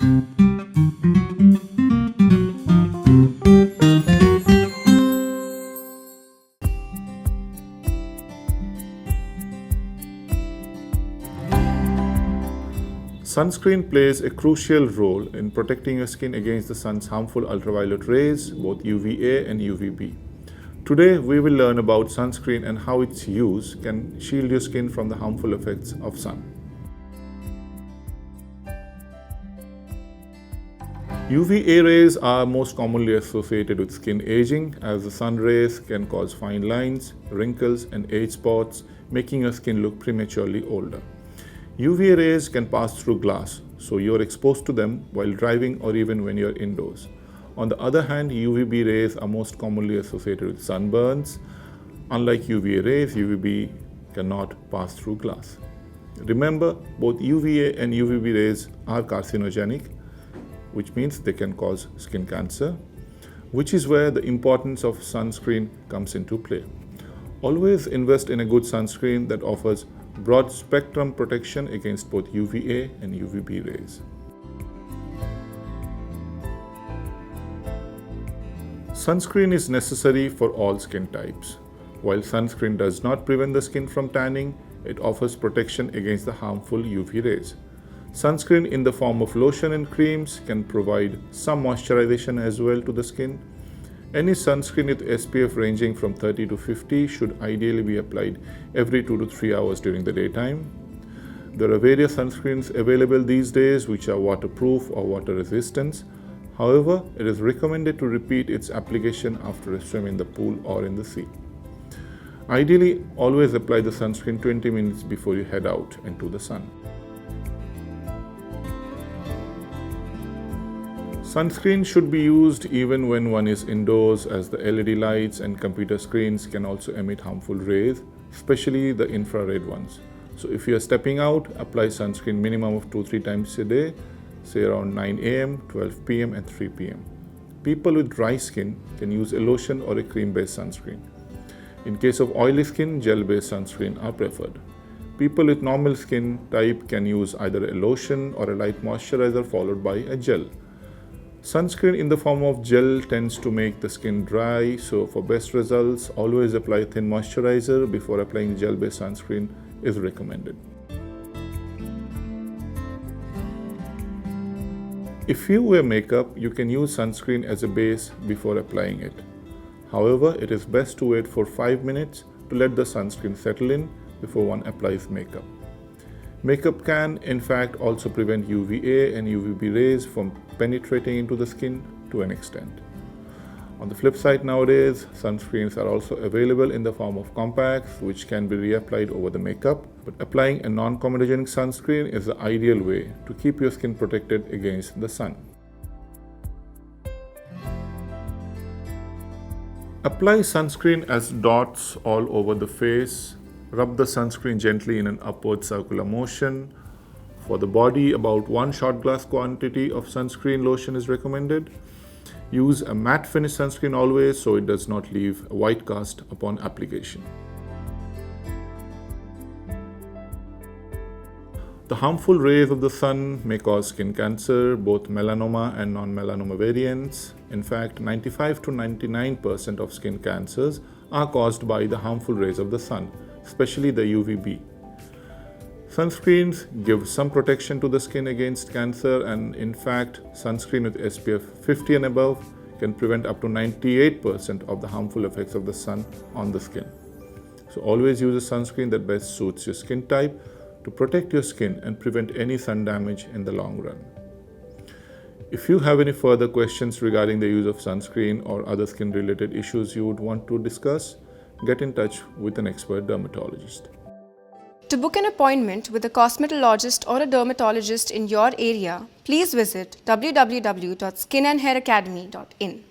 Sunscreen plays a crucial role in protecting your skin against the sun's harmful ultraviolet rays, both UVA and UVB. Today, we will learn about sunscreen and how its use can shield your skin from the harmful effects of sun. UVA rays are most commonly associated with skin aging, as the sun rays can cause fine lines, wrinkles, and age spots, making your skin look prematurely older. UVA rays can pass through glass, so you are exposed to them while driving or even when you are indoors. On the other hand, UVB rays are most commonly associated with sunburns. Unlike UVA rays, UVB cannot pass through glass. Remember, both UVA and UVB rays are carcinogenic, which means they can cause skin cancer, which is where the importance of sunscreen comes into play. Always invest in a good sunscreen that offers broad spectrum protection against both UVA and UVB rays. Sunscreen is necessary for all skin types. While sunscreen does not prevent the skin from tanning, it offers protection against the harmful UV rays. Sunscreen in the form of lotion and creams can provide some moisturization as well to the skin. Any sunscreen with SPF ranging from 30 to 50 should ideally be applied every 2 to 3 hours during the daytime. There are various sunscreens available these days which are waterproof or water resistant. However, it is recommended to repeat its application after a swim in the pool or in the sea. Ideally, always apply the sunscreen 20 minutes before you head out into the sun. Sunscreen should be used even when one is indoors, as the LED lights and computer screens can also emit harmful rays, especially the infrared ones. So if you are stepping out, apply sunscreen minimum of 2-3 times a day, say around 9 a.m., 12 p.m. and 3 p.m. People with dry skin can use a lotion or a cream-based sunscreen. In case of oily skin, gel-based sunscreen are preferred. People with normal skin type can use either a lotion or a light moisturizer followed by a gel. Sunscreen in the form of gel tends to make the skin dry, so for best results, always apply thin moisturizer before applying gel-based sunscreen is recommended. If you wear makeup, you can use sunscreen as a base before applying it. However, it is best to wait for 5 minutes to let the sunscreen settle in before one applies makeup. Makeup can, in fact, also prevent UVA and UVB rays from penetrating into the skin to an extent. On the flip side, nowadays, sunscreens are also available in the form of compacts, which can be reapplied over the makeup. But applying a non-comedogenic sunscreen is the ideal way to keep your skin protected against the sun. Apply sunscreen as dots all over the face. Rub the sunscreen gently in an upward circular motion. For the body, about 1 shot glass quantity of sunscreen lotion is recommended. Use a matte finish sunscreen always so it does not leave a white cast upon application. The harmful rays of the sun may cause skin cancer, both melanoma and non-melanoma variants. In fact, 95 to 99% of skin cancers are caused by the harmful rays of the sun, especially the UVB. Sunscreens give some protection to the skin against cancer, and in fact, sunscreen with SPF 50 and above can prevent up to 98% of the harmful effects of the sun on the skin. So always use a sunscreen that best suits your skin type to protect your skin and prevent any sun damage in the long run. If you have any further questions regarding the use of sunscreen or other skin related issues you would want to discuss, get in touch with an expert dermatologist. To book an appointment with a cosmetologist or a dermatologist in your area, please visit www.skinandhairacademy.in.